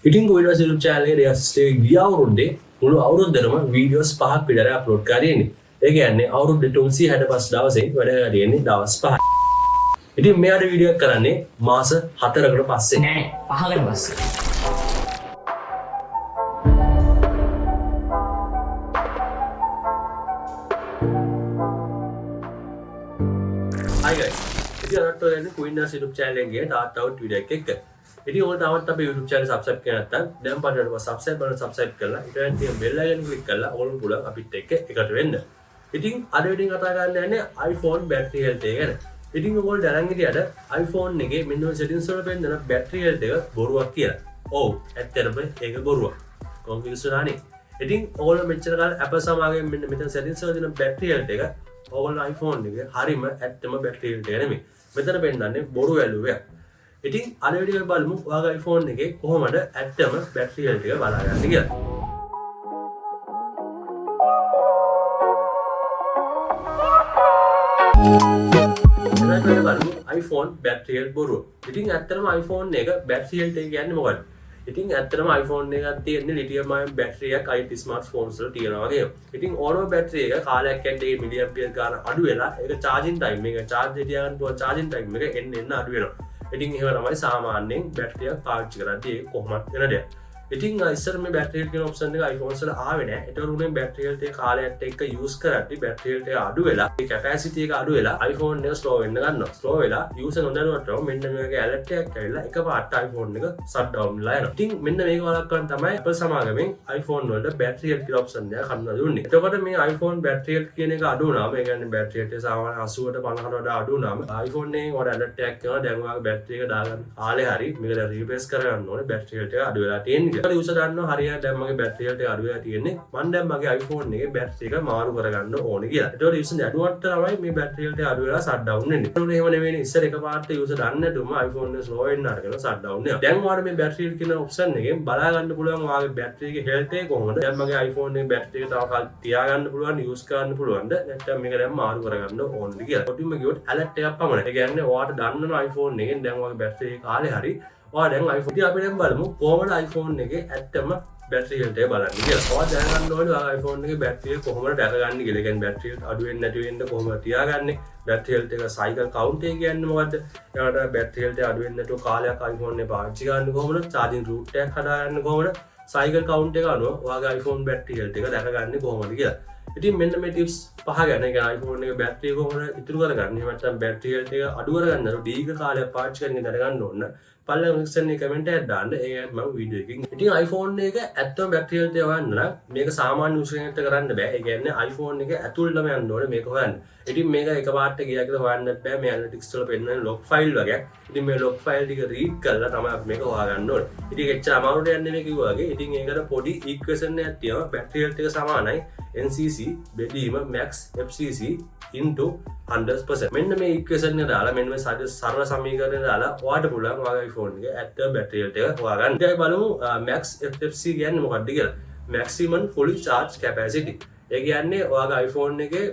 ඉතින් Kuwinda YouTube channel එකේ රියස්ටේ ගිය අවුරුද්දේ මුළු අවුරුද්දටම වීඩියෝස් 5ක් විතර අප්ලෝඩ් කරලා තියෙන්නේ. ඒ කියන්නේ අවුරුද්දේ 365 දවසේ වැඩ කරලා තියෙන්නේ දවස් 5යි. ඉතින් මෙයාට වීඩියෝ එක කරන්නේ මාස 4කට පස්සේ. නෑ 5කට පස්සේ. Hi guys. ඉතින් අදට ඔයගොල්ලෝ Kuwinda YouTube channel එකේ තාත් අවුට් වීඩියෝ එකක් එක්ක. ඉතින් ඔයාලට තාමත් අපේ YouTube channel subscribe කරලා නැත්නම් දැන් පාඩමට subscribe කරලා subscribe කරලා ඊට තියෙන bell icon click කරලා ඕනම පුළුවන් අපිත් එක්ක එකතු වෙන්න. ඉතින් අද වීඩියෝ කතා කරන්න යන්නේ iPhone battery health එක ගැන. ඉතින් ඔයගොල්ලෝ දැනන් හිටියට iPhone එකේ මෙන්න මේ settings වල පෙන්නන battery health එක බොරුවක් කියලා. ඔව් ඇත්තටම ඒක බොරුවක්. confuse වෙනානේ. ඉතින් ඔයගොල්ලෝ මෙච්චර කාල Apple සමාගයෙන් මෙන්න මෙතන settings වල දෙන battery health එක ඔයගොල්ලෝ iPhone එකේ හරියම ඇත්තම battery health එක නෙමෙයි. මෙතන පෙන්නන්නේ බොරු වැලුවයක්. ඉතින් අද වීඩියෝ එක බලමු ඔයාගේ iPhone එකේ කොහොමද ඇත්තම battery health එක බලාගන්න කියලා. එතකොට බලමු iPhone battery health බොරුව. ඉතින් ඇත්තටම iPhone එක battery health එක කියන්නේ මොකක්ද? ඉතින් ඇත්තටම iPhone එකක් තියෙන්නේ lithium-ion battery එකක් IT smartphones වල තියෙනවා වගේ. ඉතින් ඕනම battery එක කාලයක් යනකොට මේ milliampere ගාන අඩු වෙලා ඒක charging time එක charge තියාගන්න පුළුවන් charging time එක එන්න අඩු වෙනවා. ඉතින් එහෙම තමයි සාමාන්‍යයෙන් බැටරි එක පාවිච්චි කරද්දී ඒක කොහොමද වෙන දෙයක්. ඉතින් ඉස්සර මේ බැටරි එක කියන ඔප්ෂන් එක iPhones වල ආවේ නැහැ. ඒතර උනේ බැටරි එක කාලයත් එක්ක යූස් කරද්දී බැටරි එක අඩු වෙලා ඒ කැපැසිටි එක අඩු වෙලා iPhone එක ස්ලෝ වෙන්න ගන්නවා. ස්ලෝ වෙලා යූසර් නොදැනුවටම මෙන්න මේකේ ඇලර්ට් එකක් ඇවිල්ලා එකපාරට iPhone එක shut down වෙලා යනවා. ඉතින් මෙන්න මේක වළක්වන්න තමයි Apple සමාගමෙන් iPhone වලට බැටරි එක කියලා ඔප්ෂන් එකක් හඳුන්වලා දුන්නේ. එතකොට මේ iPhone බැටරි එක කියන එක අඩු වුණාම ඒ කියන්නේ බැටරි එක සාමාන්‍ය 80ට 50කට වඩා අඩු වුණාම iPhone එකෙන් ඔයාලට ඇලර්ට් එකක් එනවා දැන් ඔයාගේ බැටරි එක දාගන්න කාලේ හරි මේක රීප්ලේස් කරගන්න ඕනේ බැටරි එක අඩු වෙලා තියෙන කියලා. යූසර් දන්නවා හරියට දැන් මගේ බැටරි එක අඩු වෙලා තියෙන්නේ. මම දැන් මගේ iPhone එකේ බැටරි එක මාරු කරගන්න ඕනේ කියලා. ඒතකොට යූසර් අඩුවට තමයි මේ බැටරි එක අඩු වෙලා shut down වෙන්නේ. ඒතකොට එහෙම නෙවෙයි ඉස්සර එකපාරට යූසර් දන්නේ නැතුවම iPhone එක slow වෙන්න අරගෙන shut down වෙනවා. දැන් ඔයාලට මේ බැටරි එක කියන ඔප්ෂන් එකෙන් බලා ගන්න පුළුවන් ඔයාගේ බැටරි එකේ health එක කොහොමද. දැන් මගේ iPhone එකේ බැටරි එක තව කල් තියාගන්න පුළුවන් යූස් කරන්න පුළුවන්ද නැත්නම් මේක දැන් මාරු කරගන්න ඕනද කියලා. කොටින්ම ගියොත් alert එකක් පමණයි. ඒ කියන්නේ ඔයාට දන්නන iPhone එකෙන් දැන් ඔයාගේ බැටරි එක කාලේ හරි ඔයා දැන් iPhone ඉතින් අපි දැන් බලමු කොහොමද iPhone එකේ ඇත්තම බැටරි health එක බලන්න කියලා. ඔයා දැනගන්න ඕනේ ඔයාගේ iPhone එකේ බැටරි එක කොහොමද දැකගන්නේ කියලා. ඒ කියන්නේ බැටරි එක අඩු වෙන්නේ නැති වෙන්න කොහොමද තියාගන්නේ? බැටරි health එක cycle count එක කියන්නේ මොකද්ද? ඊළඟට බැටරි health එක අඩු වෙන්නේ නැතුව කාලයක් iPhone එක පාවිච්චි කරන්න කොහොමද? charging route එකක් හදාගන්න කොහොමද? cycle count එක අනුව ඔයාගේ iPhone බැටරි health එක දැකගන්නේ කොහොමද කියලා. ඉතින් මෙන්න මේ ටිප්ස් පහ ගැන ඒ කියන්නේ iPhone එකේ බැටරි එක කොහොමද ඉතුරු කරගන්නේ? එහෙම නැත්නම් බැටරි health එක අඩු කරගන්න අර දීර්ඝ කාලයක් පාවිච්චි කරන එක දැනගන්න ඕන. පළවෙනි section එකේ කමෙන්ට් එකක් දාන්න. ඒක මම වීඩියෝ එකකින්. ඉතින් iPhone එක ඇත්තම බැටරි health එක හොයන්න නම් මේක සාමාන්‍ය යූසර් කෙනෙක්ට කරන්න බෑ. ඒ කියන්නේ iPhone එක ඇතුළටම යන්න ඕනේ මේක හොයන්න. ඉතින් මේක එකපාරට ගියා කියලා හොයන්නත් බෑ. මේ ඇනලිටික්ස් වල පෙන්නන log file වගේ. ඉතින් මේ log file ටික read කරලා තමයි අපි මේක හොයාගන්න ඕනේ. ඉතින් එච්චර අමාරුට යන්නේ මේ කිව්වා වගේ. ඉතින් ඒකට පොඩි equation එකක් තියෙනවා. බැටරි health එක සමානයි NCC බෙදීම max FCC into 100%. මෙන්න මේ equation එක දාලා මෙන්න මේ සරල සමීකරණය දාලා ඔයාට පුළුවන් ඔයාගේ iPhone එකේ ඇත්ත බැටරි health එක හොයාගන්න. ඊට බලමු max FFC කියන්නේ මොකක්ද කියලා. maximum fully charge capacity. ඒ කියන්නේ ඔයාගේ iPhone එකේ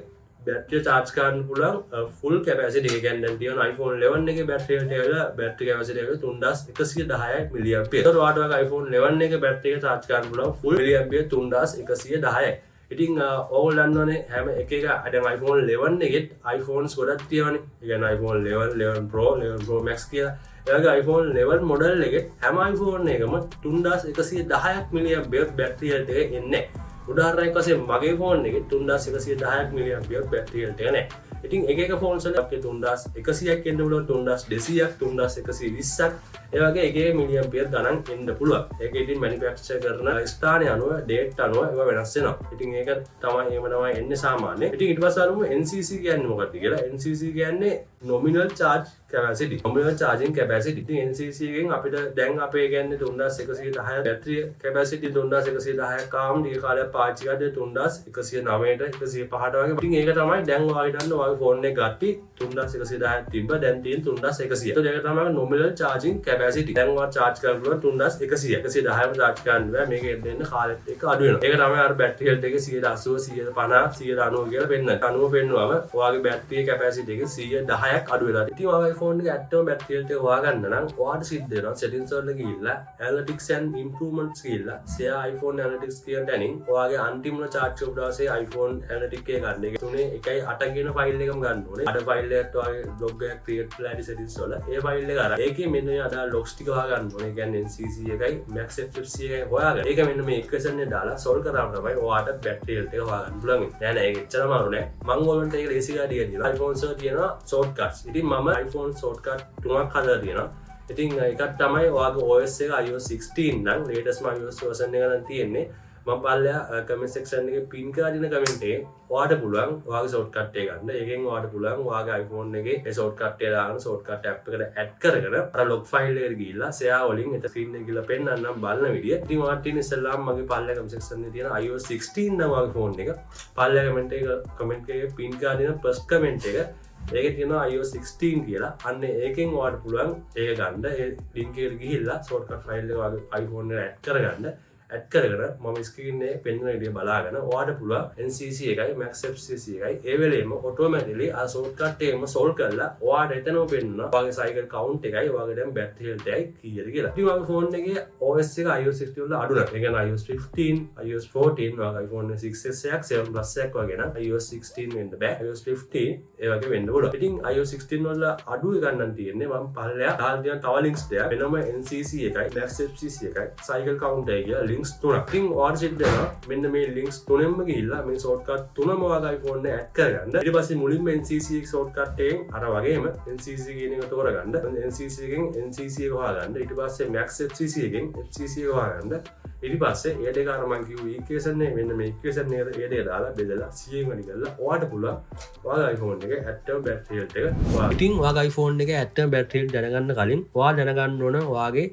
බැටරි charge කරන්න පුළුවන් full capacity. ඒ කියන්නේ දැන් තියෙන iPhone 11 එකේ බැටරි health එක බැටරි capacity එක 3110යි mAh. ඒතකොට ඔයාට ඔයාගේ iPhone 11 එකේ බැටරි එක charge කරන්න පුළුවන් full mAh 3110යි. ඉතින් ඕගොල්ලෝ දන්නවනේ හැම එක දැන් iPhone 11 එකෙත් iPhones ගොඩක් තියෙනවානේ. ඒ කියන්නේ iPhone 11, 11 Pro, 11 Pro Max කියලා. ඒ වගේ iPhone 11 model එකෙත් හැම iPhone එකම 3110ක් mAh බැටරි health එක එන්නේ. උදාහරණයක් වශයෙන් මගේ phone එකේ 3110ක් mAh බැටරි health එක නැහැ. ඉතින් එක phones වල අපේ 3100ක් එන්න පුළුවන්, 3200ක්, 3120ක් ඒ වගේ එක mAh ගණන් එන්න පුළුවන්. ඒක ඉතින් manufacture කරන ස්ථානය අනුව date අනුව ඒවා වෙනස් වෙනවා. ඉතින් ඒක තමයි එහෙම තමයි එන්නේ සාමාන්‍යයෙන්. ඉතින් ඊට පස්සේ අරමු NCC කියන්නේ මොකක්ද කියලා. NCC කියන්නේ nominal charge capacity. nominal charging capacity. ඉතින් NCC එකෙන් අපිට දැන් අපේ කියන්නේ 3110 බැටරි capacity 3110ක් ආවම ඊට කාලයක් පාවිච්චි කරද්දී 3109ට 105ට වගේ. ඉතින් ඒක තමයි දැන් ඔයාලා හිතන්න ඔයාගේ phone එක ගත්තී 3110ක් තිබ්බ දැන් තියෙන 3100. ඒතකොට ඒක තමයි nominal charging capacity. දැන් ඔයා charge කරනවා 3100. 110ම charge කරන්න බෑ. මේක දෙන්න කාලෙත් එක්ක අඩු වෙනවා. ඒක තමයි අර battery health එකේ 180, 150, 190 කියලා පෙන්නන. 90 පෙන්නුවම ඔයාගේ battery capacity එකේ 110ක් 6ක් අඩු වෙලා. ඉතින් ඔයාගේ ෆෝන් එකේ ඇත්තම බැටරි හෙල්ත් එක හොයාගන්න නම් ඔයාට සිද්ධ වෙනවා settings වලට ගිහිල්ලා analytics and improvements ගිහිල්ලා share iPhone analytics කියන තැනින් ඔයාගේ අන්තිම charge කරපු දවසේ iPhone analytics එක ගන්න. ඒක 3.1 කියන ෆයිල් එකම ගන්න ඕනේ. අර ෆයිල් එකට ඔයාගේ log එක create කරලා ඇති settings වල ඒ ෆයිල් එක අරන් ඒකේ මෙන්න මේ අදාළ logs ටික හොයාගන්න ඕනේ. ඒ කියන්නේ NCC එකයි Max FC එකයි හොයාගන්න. ඒක මෙන්න මේ equation එක දාලා solve කරාම තමයි ඔයාට බැටරි හෙල්ත් එක හොයාගන්න පුළුවන්. නෑ ඒක එච්චරම අමාරු නෑ. මම ඔයගොල්ලන්ට ඒක ලේසි ගාඩිය දීලා iPhone වල තියෙනවා shortcuts. ඉතින් මම iPhone shortcut 3ක් හදලා තියෙනවා. ඉතින් එකක් තමයි ඔයාගේ OS එක iOS 16 නම් latest iOS version එක නම් තියෙන්නේ. මම පල්ලෙහා comment section එකේ pin කරලා දින comment එකේ ඔයාට පුළුවන් ඔයාගේ shortcut එක ගන්න. ඒකෙන් ඔයාට පුළුවන් ඔයාගේ iPhone එකේ ඒ shortcut එක දාගෙන shortcut app එකට add කරගෙන අර log file එකට ගිහිල්ලා share වලින් එත screen එක ගිහලා පෙන්නන්නම් බලන විදිය. ඉතින් ඔයාට තියෙන ඉස්සෙල්ලාම මගේ පල්ලෙහා comment section එකේ තියෙන iOS 16 නම් ඔයාගේ phone එක පල්ලෙහා comment එකේ pin කරලා දින first comment එක ඒක තියෙනවා iOS 16 කියලා. අන්න ඒකෙන් ඔයාට පුළුවන් ඒක ගන්න. ඒ link එකට ගිහිල්ලා shortcut file එක ඔයාගේ iPhone එකට add කරගන්න. ඇඩ් කරගෙන මම ස්ක්‍රීන් එකේ පෙන්වන විදිය බලාගෙන ඔයාට පුළුවන් NCC එකයි Max FC එකයි ඒ වෙලේම ඔටෝමැටිකලි ආ shortcut එකම solve කරලා ඔයාට එතනම පෙන්වනවා ඔයාගේ cycle count එකයි ඔයාගේ දැන් battery health එකයි කීයද කියලා. ඉතින් ඔයාගේ phone එකේ OS එක iOS 16 වල අඩු නැහැ. ඒ කියන්නේ iOS 15, iOS 14 ඔයාගේ iPhone 6s එකක් 7 Plus එකක් වගේ නම් iOS 16 වෙන්න බෑ. iOS 15 ඒ වගේ වෙන්න පුළුවන්. ඉතින් iOS 16 වල අඩු ගන්නන් තියෙන්නේ මම පල්ලෙහා දාලා තියෙන තව links දෙයක්. වෙනම NCC එකයි Max FC එකයි cycle count එකයි කියලා links තුනක්. ඉතින් ඔයාට සිද්ධ වෙනවා මෙන්න මේ links තුනෙන්ම ගිහිල්ලා මේ shortcut තුනම ඔයාගේ iPhone එකේ add කරගන්න. ඊට පස්සේ මුලින්ම NCC එක shortcut එකෙන් අර වගේම NCC කියන එක තෝරගන්න. NCC එකෙන් NCC එක හොයාගන්න. ඊට පස්සේ Max FC එකෙන් FC එක හොයාගන්න. ඊට පස්සේ ඒ දෙක අර මම කිව්ව equation එක මෙන්න මේ equation එකට ඒ දෙක දාලා බෙදලා 100න් වැඩි කරලා ඔයාට පුළුවන් ඔයාගේ iPhone එකේ ඇත්තම battery health එක හොයාගන්න. ඉතින් ඔයාගේ iPhone එකේ ඇත්තම battery health දැනගන්න කලින් ඔයා දැනගන්න ඕන ඔයාගේ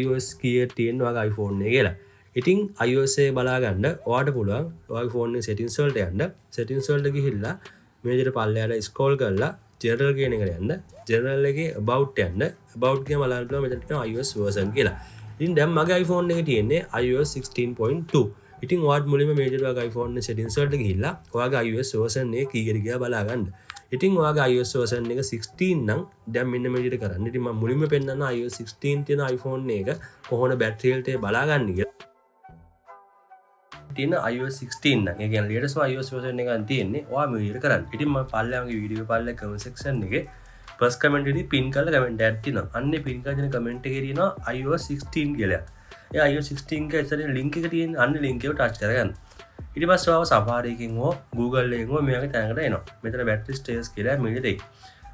iOS කීයේ තියෙන ඔයාගේ iPhone එකේ කියලා. ඉතින් iOS එක බලාගන්න ඔයාට පුළුවන් ඔයාගේ ෆෝන් එකේ settings වලට යන්න. settings වලට ගිහිල්ලා මේ විදිහට පල්ලෙහාට scroll කරලා general කියන එකට යන්න. general එකේ about යන්න. about කියන බලන්න පුළුවන් මෙතන තියෙනවා iOS version කියලා. ඉතින් දැන් මගේ iPhone එකේ තියෙන්නේ iOS 16.2. ඉතින් ඔයාට මුලින්ම මේ විදිහට ඔයාගේ iPhone එකේ settings වලට ගිහිල්ලා ඔයාගේ iOS version එක කීයද කියලා බලාගන්න. ඉතින් ඔයාගේ iOS version එක 16 නම් දැන් මෙන්න මේ විදිහට කරන්න. ඉතින් මම මුලින්ම පෙන්නන්න iOS 16 තියෙන iPhone එක කොහොමද battery health එක බලාගන්න කියලා. තියෙන iOS 16 නම් ඒ කියන්නේ latest iOS version එකක් තියෙන්නේ ඔයා මේ විදිහට කරන්න. ඉතින් මම පල්ලෙහාගේ වීඩියෝ පල්ලෙහා comment section එකේ first comment එකේ pin කරලා comment එකක් තියෙනවා. අන්නේ pin කරලා තියෙන comment එකේ තියෙනවා iOS 16 කියලා. ඒ iOS 16 එක ඉස්සරහින් link එක තියෙන අන්නේ link එක touch කරගන්න. ඊට පස්සේ ඔයාව Safari එකෙන් හෝ Google එකෙන් හෝ මේ වගේ තැනකට එනවා. මෙතන battery status කියලා මේ විදිහට එයි.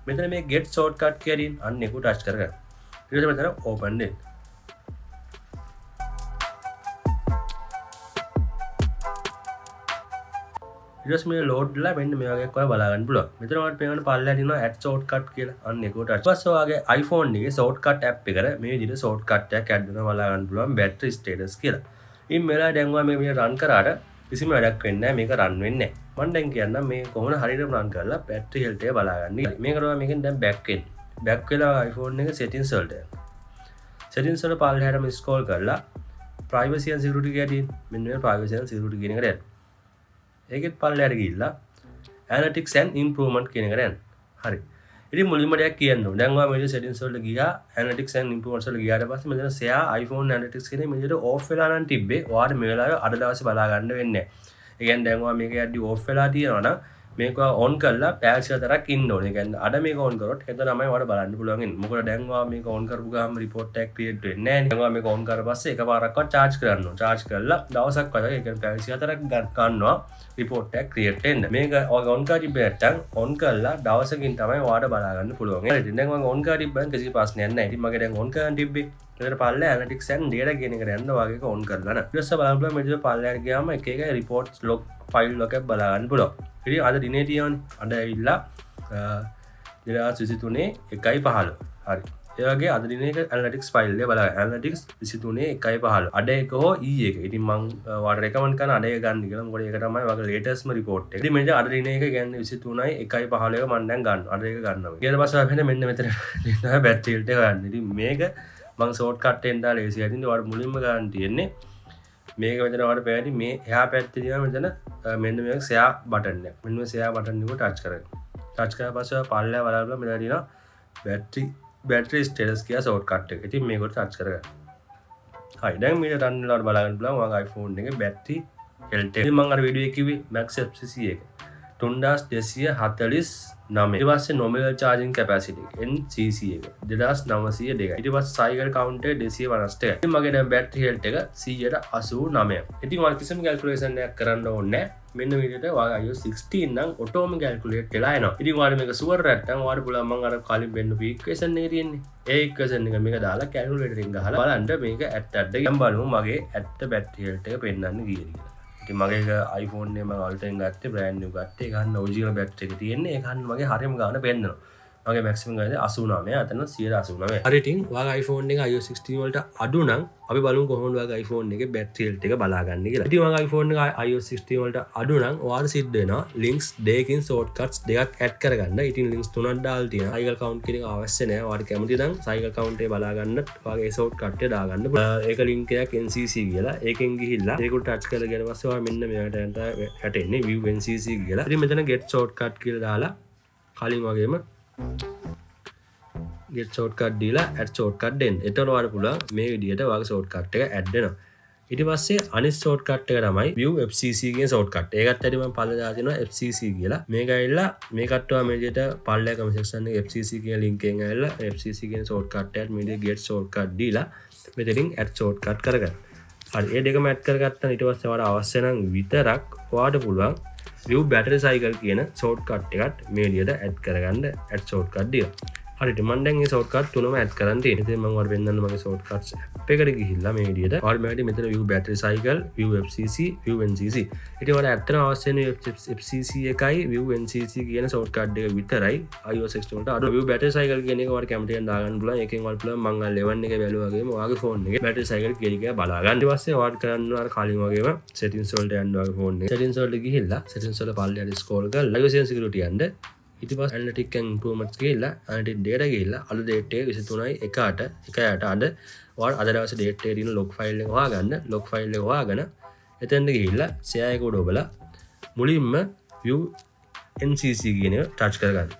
මෙතන මේ get shortcut කියන අන්නේ එක touch කරගන්න. ඊට පස්සේ මෙතන open දෙන්න. ඊට පස්සේ මේ load ලා මෙන්න මේ වගේ එකක් බලා ගන්න පුළුවන්. මෙතන ඔයාලට පේනවා පල්ලෙහා තියෙනවා add shortcut කියලා. අන්න ඒක උඩට. ඊට පස්සේ ඔයාගේ iPhone එකේ shortcut app එකට මේ විදිහට shortcut එකක් add වෙනවා බලා ගන්න පුළුවන් battery status කියලා. ඉතින් මෙලා දැන් ඔයා මේ විදිහට run කරාට කිසිම වැඩක් වෙන්නේ නැහැ. මේක run වෙන්නේ නැහැ. මම දැන් කියන්නම් මේ කොහොමද හරියටම run කරලා battery health එක බලා ගන්න. මේකට ඔයා මේකෙන් දැන් back වෙන්න. back වෙලා iPhone එකේ settings වලට යන්න. settings වල පල්ලෙහාටම scroll කරලා privacy and security කියලා මෙන්න මේ privacy and security කියන එකට යන්න. ඒකෙත් පල්ලෙහාට ගිහිල්ලා analytics and improvement කියන එකට යන්න. හරි. ඉතින් මුලින්ම දෙයක් කියන්න ඕනේ. දැන් ඔයා මේ settings වලට ගියා analytics and improvements වලට ගියාට පස්සේ මෙතන share iPhone analytics කියන මේ විදිහට off වෙලා නම් තිබ්බේ. ඔයාට මේ වෙලාවේ අද දවසේ බලා ගන්න වෙන්නේ නැහැ. ඒ කියන්නේ දැන් ඔයා මේක යද්දි off වෙලා තියෙනවා නම් මේක on කරලා පැය 4ක් ඉන්න ඕනේ. ඒ කියන්නේ අද මේක on කරොත් හෙට තමයි ඔයාලට බලන්න පුළුවන් වෙන්නේ. මොකද දැන් ඔයා මේක on කරපු ගාම report එකක් create වෙන්නේ නැහැ නේ. දැන් ඔයා මේක on කරලා පස්සේ එකපාරක්වත් charge කරන්න ඕන. charge කරලා දවසක් වගේ ඒ කියන්නේ පැය 4ක් ගන්නවා report එකක් create වෙන්න. මේක ඔයා on කරලා තිබ්බේ නැත්නම් on කරලා දවසකින් තමයි ඔයාලට බලා ගන්න පුළුවන්. හරිද? දැන් ඔයා on කරලා තිබ්බම කිසි ප්‍රශ්නයක් නැහැ. ඉතින් මගේ දැන් on කරන් තිබ්බේ. ඒකට පල්ලෙහා analytics and data කියන එකට යන්න ඔයාගේ එක on කරලා න. ඊට පස්සේ බලන්න පුළුවන් මේ විදිහට පල්ලෙහාට ගියාම එක එක reports log file log එකක් බලා ගන්න පුළුවන්. ඉතින් අද දිනේ තියෙන්නේ අද ඇවිල්ලා 2023 1:15. හරි. ඒ වගේ අද දිනේ එක analytics file එක බලන්න. analytics 23 1:15. අද එක හෝ ඊ එක. ඉතින් මම ඔයාලට recommend කරන අද එක ගන්න කියලා. මොකද ඒක තමයි ඔයාගේ latest report එක. ඉතින් මෙන්න අද දිනේ එක කියන්නේ 23යි 1:15 එක මම දැන් ගන්නවා. අද එක ගන්නවා. ඊට පස්සේ අපි මෙන්න මෙතන තමයි battery health එක ගන්න. ඉතින් මේක මම shortcut එකෙන් දාලා ලේසියි. ඉතින් ඔයාලට මුලින්ම ගන්න තියෙන්නේ මේක මෙතන ඔයාලට පැහැදිලි මේ එහා පැත්තේ තියෙනවා මෙතන මෙන්න මේක share button එක. මෙන්න මේ share button එක touch කරගන්න. ටච් කරලා පස්සේ පල්ලෙහා බලන්න මෙතන තියෙනවා battery status කියලා shortcut එක. ඉතින් මේකට ටච් කරගන්න. හරි දැන් මේක රන් වෙලාවට බලන්න පුළුවන් ඔයාගේ iPhone එකේ battery health එක. ඉතින් මම අර වීඩියෝ එකේ කිව්වේ max FCC එක 3249. ඊට පස්සේ nominal charging capacity NCC එක 2902. ඊට පස්සේ cycle count එක 252. ඉතින් මගේ දැන් battery health එක 189. ඉතින් ඔයාලා කිසිම calculation එකක් කරන්න ඕනේ නැහැ. මෙන්න විදිහට ඔයාගේ iOS 16 නම් auto calculate වෙලා එනවා. ඉතින් ඔයාලා මේක sure නැත්නම් ඔයාලා පුළුවන් මම අර කලින් වෙන්නපු equation එකේ තියෙන්නේ. ඒ equation එක මේක දාලා calculator එකෙන් ගහලා බලන්න මේක ඇත්තද කියලා බලමු මගේ ඇත්ත battery health එක පෙන්වන්න කීයද කියලා. ඉතින් මගේ iPhone එක මම Ultra එකෙන් ගත්තේ brand new ගත්තේ. ඒක ගන්න original battery එක තියෙන්නේ. ඒක ගන්න මගේ හරියම ගාන පෙන්නනවා. මගේ maximum ගානේ 89. අතන 189. හරි ඉතින් ඔයාගේ iPhone එක iOS 16 වලට අඩු නම් අපි බලමු කොහොමද ඔයාගේ iPhone එකේ battery health එක බලාගන්නේ කියලා. ඉතින් ඔයාගේ iPhone එක iOS 16 වලට අඩු නම් ඔයාලා සිද්ධ වෙනවා links දෙකකින් shortcuts දෙකක් add කරගන්න. ඉතින් links තුනක් දාලා තියෙනවා. cycle count කියන එක අවශ්‍ය නැහැ. ඔයාලා කැමති නම් cycle count එක බලාගන්න ඔයාගේ shortcut එක දාගන්න. ඒක link එකක් NCC කියලා. ඒකෙන් ගිහිල්ලා ඒකට touch කරගෙන පස්සේ ඔයා මෙන්න මෙයාට යටෙන්නේ view NCC කියලා. ඉතින් මෙතන get shortcut කියලා දාලා කලින් වගේම get shortcut දීලා add shortcut දෙන්න. එතකොට ඔයාලට පුළුවන් මේ විදිහට ඔයාගේ shortcut එක add වෙනවා. ඊට පස්සේ අනිත් shortcut එක තමයි view FCC කියන shortcut. ඒකත් ඇයි මම පල්ලෙහා දාලා තියෙනවා FCC කියලා. මේක ඇවිල්ලා මේකට ඔයා මේ විදිහට පල්ලෙහා comment section එකේ FCC කියන link එකෙන් ඇවිල්ලා FCC කියන shortcut එකත් මේ විදිහට get shortcut දීලා මෙතනින් add shortcut කරගන්න. හරි ඒ දෙකම add කරගත්තා ඊට පස්සේ ඔයාලට අවශ්‍ය නම් විතරක් ඔයාලට පුළුවන් view battery cycle කියන shortcut එකත් මේ විදිහට add කරගන්න add shortcut දීලා. හරියට මම දැන් මේ shortcut තුනම add කරන් තියෙනවා. ඉතින් මම ඔයාලට පෙන්නන්න මගේ shortcuts app එකට ගිහිල්ලා මේ විදිහට ඔයාලට මෙතන view battery cycle, view FCC, view NCC. ඉතින් ඔයාලට ඇත්තටම අවශ්‍ය වෙන FCC එකයි view NCC කියන shortcut එක විතරයි iOS 16 වලට අඩු. view battery cycle කියන එක ඔයාලට කැමති නම් දාගන්න පුළුවන්. ඒකෙන් ඔයාලට පුළුවන් මම 11 එක බැලුවා වගේම ඔයාගේ phone එකේ battery cycle කියන එක බලා ගන්න. ඊට පස්සේ ඔයාලට කරන්න අර කලින් වගේම settings වලට යන්න ඔයාගේ phone එකේ. settings වලට ගිහිල්ලා settings වල පල්ලෙහාට scroll කරලා iOS security යන්න ඊට පස්සේ analytics and improvements ගිහිල්ලා analytics data ගිහිල්ලා අලුත් date එක 23/1 අද ඔයාලා අද දවසේ date එකේ තියෙන log file එක හොයාගන්න log file එක හොයාගෙන එතෙන්ද ගිහිල්ලා share එක උඩ ඔබලා මුලින්ම view NCC කියන එක touch කරගන්න.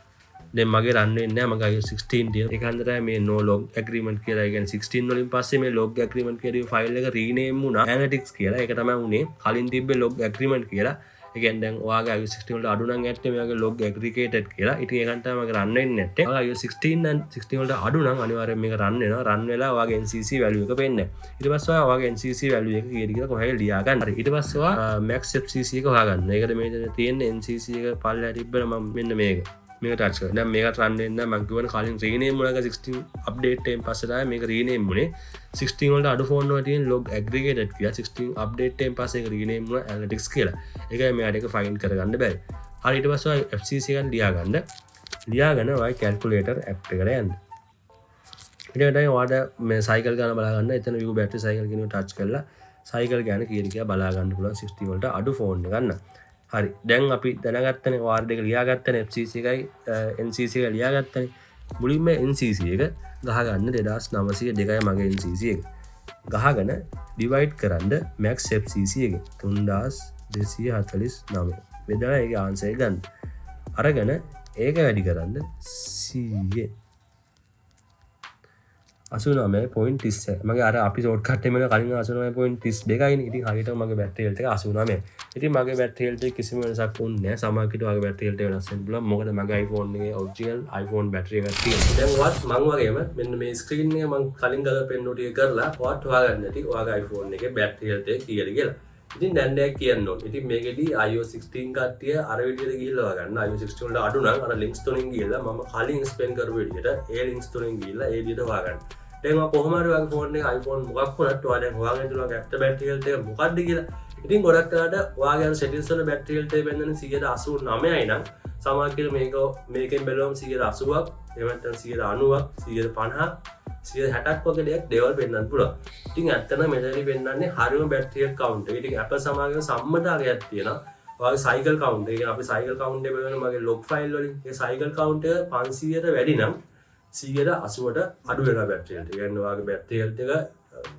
දැන් මගේ run වෙන්නේ නැහැ මගේ iOS 16 තියෙන. ඒක හන්දරයි මේ no log agreement කියලා. ඒ කියන්නේ 16 වලින් පස්සේ මේ log agreement කියන file එක rename වුණා analytics කියලා. ඒක තමයි උනේ. කලින් තිබ්බේ log agreement කියලා. ඒ කියන්නේ දැන් ඔයාගේ iOS 16 වලට අඩු නම් ඇත්තේ මේගේ log aggregated කියලා. ඉතින් ඒකන් තමයි මගේ run වෙන්නේ නැත්තේ. ඔයාගේ iOS 16 වලට අඩු නම් අනිවාර්යෙන් මේක run වෙනවා. run වෙලා ඔයාගේ NCC value එක පෙන්නනවා. ඊට පස්සේ ඔයාගේ NCC value එක කීයද කියලා කොහේ ලියා ගන්න. හරි ඊට පස්සේ ඔයා max FCC එක හොයාගන්න. ඒකට මේ තියෙන්නේ NCC එක පල්ලෙහාට තිබ්බම මම මෙන්න මේක touch කරා. දැන් මේකට run වෙන්න මම කියවන කලින් rename වුණා 16 update එකෙන් පස්සේ තමයි මේක rename වුණේ. 16 වලට අඩු ෆෝන් වල තියෙන log aggregated කියලා 16 update එකෙන් පස්සේ ඒක rename වුණා analytics කියලා. ඒකයි මෙයාට ඒක find කරගන්න බැරි. හරි ඊට පස්සේ ඔය FCC එක ලියා ගන්න. ලියාගෙන ඔය calculator app එකට යන්න. ඊට පස්සේ ඔයාලට මේ cycle ගන්න බලා ගන්න. එතන view battery cycle කියන එක touch කරලා cycle ගන්න කීයද කියලා බලා ගන්න පුළුවන් 16 වලට අඩු ෆෝන් එක ගන්න. හරි දැන් අපි දැනගත්තනේ වාර්ඩ් එක ලියාගත්තනේ FCC එකයි NCC එක ලියාගත්තනේ මුලින්ම NCC එක ගහගන්න 2902යි මගේ NCC එක ගහගෙන divide කරන්න max FCC එක 3249 බෙදලා ඒකේ answer එක ගන්න අරගෙන ඒක වැඩි කරන්න 100 89.30 මගේ අර අපි shortcut එකේ මෙන්න කලින් 89.32යිනේ. ඉතින් හරියටම මගේ battery health එක 89. ඉතින් මගේ battery health එක කිසිම වෙනසක් වුන්නේ නැහැ. සමහරවිට වගේ battery health එක වෙනස් වෙන්න පුළුවන්. මොකද මගේ iPhone එකේ original iPhone battery එකක් තියෙනවා. දැන් ඔයත් මං වගේම මෙන්න මේ screen එක මං කලින් ගාලා පෙන්නු ටික කරලා ඔයත් හොයාගන්න ඇති ඔයාගේ iPhone එකේ battery health එක කීයද කියලා. ඉතින් දැන් දෙයක් කියන්න ඕනේ. ඉතින් මේකෙදි iOS 16 කට්ටිය අර විදිහට ගිහිල්ලා හොයාගන්න. iOS 16 වලට අඩු නම් අර links තුනෙන් ගිහිල්ලා මම කලින් explain කරපු විදිහට ඒ links තුනෙන් ගිහිල්ලා ඒ විදිහට හොයාගන්න. දැන් ඔයා කොහොම හරි ඔයාගේ ෆෝන් එක iPhone මොකක් වුණත් ඔයා දැන් හොයාගෙන ඉන්නවා ඇත්ත battery health එක මොකක්ද කියලා. ඉතින් ගොඩක් වෙලාවට ඔයාගේ අර settings වල battery health එක වෙනදන 189යි නම් සමහර මේකෙන් බැලුවම 180ක් එහෙම නැත්නම් 190ක් 150ක් 160ක් වගේ දෙයක් දේවල් පෙන්වන්න පුළුවන්. ඉතින් ඇත්තටම මෙතනදී පෙන්වන්නේ හරියම battery health count එක. ඉතින් Apple සමාගම සම්මතයක් තියෙනවා. ඔයාගේ cycle count එක. අපි cycle count එක බලන මගේ log file වලින් ඒ cycle count එක 500ට වැඩි නම් 180ට අඩු වෙනවා battery health. ඒ කියන්නේ ඔයාගේ battery health එක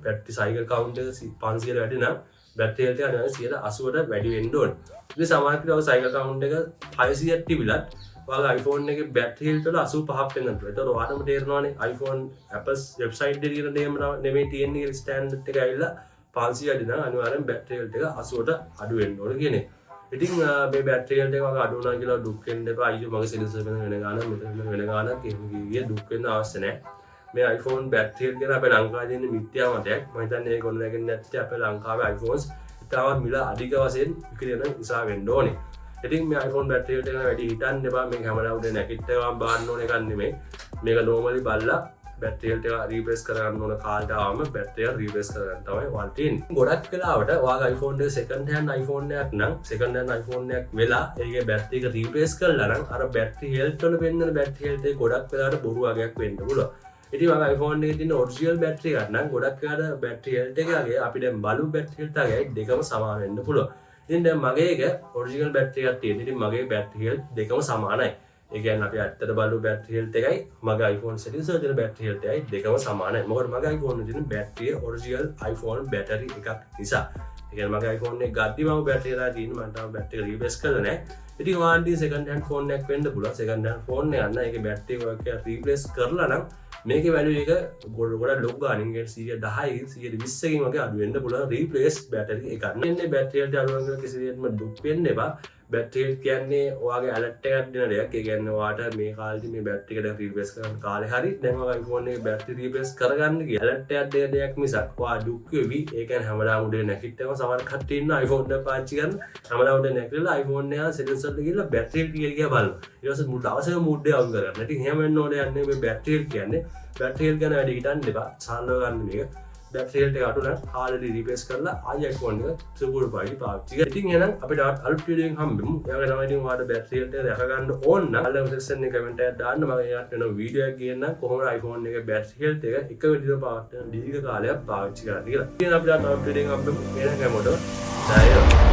battery cycle count එක 500ට වැඩි නම් battery health එක අනිවාර්යයෙන් 180ට වැඩි වෙන්න ඕනේ. ඉතින් සමහරවිට ඔය cycle count එක 600ක් තිබිලත් ඔයාගේ iPhone එකේ battery health වල 85ක් වෙනවා. ඒතකොට ඔයාලම තේරෙනවානේ iPhone Apple website එකේ තියෙන නේම නෙමෙයි තියෙන්නේ standard එක ඇවිල්ලා 500 අඩි නම් අනිවාර්යෙන් battery health එක 80ට අඩු වෙන්න ඕනේ කියන එක. ඉතින් මේ battery health එක වගේ අඩු වුණා කියලා දුක් වෙන්න එපා. අයියෝ මගේ සෙල්ලස් වෙන ගානක් මෙතන වෙන ගානක් එහෙම දුක් වෙන්න අවශ්‍ය නැහැ. මේ iPhone battery health ගැන අපේ ලංකාවේ තියෙන මිත්‍යා මතයක්. මම හිතන්නේ ඒක ඔන්නගෙන නැත්නම් අපේ ලංකාවේ iPhones ඉතාමත් මිල අධික වශයෙන් විකිරෙන නිසා වෙන්න ඕනේ. ඉතින් මේ iPhone battery health එක වැඩි හිතන්න එපා. මේක හැමදාම උදේ නැගිට්ටාම බාන්න ඕන එකක් නෙමෙයි. මේක normally බලලා battery health එක refresh කරගන්න ඕන කාලට ආවම battery එක refresh කරගන්න තමයි වල් තියෙන්නේ. ගොඩක් වෙලාවට ඔයාගේ iPhone එක second hand iPhone එකක් නම් second hand iPhone එකක් වෙලා ඒකේ battery එක refresh කරලා නම් අර battery health වල වෙන්න battery health එක ගොඩක් වෙලාවට බොරු වගේක් වෙන්න පුළුවන්. ඉතින් මගේ iPhone එකේ තියෙන original battery එකක් නම් ගොඩක් වෙලාවට battery health එකගේ අපි දැන් බලු battery health එකයි දෙකම සමාන වෙන්න පුළුවන්. ඉතින් දැන් මගේ එක original battery එකක් තියෙන. ඉතින් මගේ battery health දෙකම සමානයි. ඒ කියන්නේ අපි ඇත්තට බලු battery health එකයි මගේ iPhone settings වල තියෙන battery health එකයි දෙකම සමානයි. මොකද මගේ iPhone එකේ තියෙන battery original iPhone battery එකක් නිසා. ඒ කියන්නේ මගේ iPhone එක ගද්දි මම battery එකලා තියෙන මම තාම battery එක replace කරලා නැහැ. ඉතින් ඔයාලට second hand phone එකක් වෙන්න පුළුවන්. second hand phone එක ගන්න ඒකේ battery එක replace කරලා නම් මේකේ value එක ගොඩක් ලොකු ගානින් 10 120කින් වගේ අඩු වෙන්න පුළුවන් replace battery එකක්. ඉන්නේ battery එක අඩු වෙනවා කිසි දෙයක්ම දුක් වෙන්න එපා. battery එක කියන්නේ ඔයාගේ alert එකක් දෙන දෙයක්. ඒ කියන්නේ ඔයාට මේ කාලේදී මේ battery එක දැන් replace කරන්න කාලේ හරි දැන් ඔයාගේ iPhone එකේ battery replace කරගන්න කියලා alert එකක් දෙන දෙයක් මිසක් ඔයා දුක් වෙවි. ඒ කියන්නේ හැමදාම උදේ නැගිට්ටම සමහර කට්ටිය ඉන්න iPhone එක පාවිච්චි කරන හැමදාම උදේ නැගිටලා iPhone එක settings වලට ගිහලා battery එක කියලා බලනවා. ඊට පස්සේ මුල් දවසේ mood එක අවුල් කරගන්න. ඉතින් එහෙම වෙන්න ඕනේ යන්නේ මේ battery එක කියන්නේ battery එක ගැන වැඩි හිතන්න එපා. සාල්ව ගන්න මේක. battery එක අඩු නම් කාලෙදි replace කරලා ආයෙ iPhone එක සුපුරු පාවිච්චි කරලා. ඉතින් එහෙනම් අපිට අලුත් වීඩියෝ එකක් හම්බෙමු. එයාගේ තමයි ඉතින් ඔයාලට battery එක දැක ගන්න ඕන නම් අල්ලම section එකේ comment එකක් දාන්න. මම එයාට වෙන වීඩියෝ එකක් ගේන්නම් කොහොමද iPhone එකේ battery health එක එක විදිහට පවත්වන දීර්ඝ කාලයක් පාවිච්චි කරන්න කියලා. ඉතින් අපිට අලුත් වීඩියෝ එකක් හම්බෙමු. එහෙනම් හැමෝටම ජය වේවා.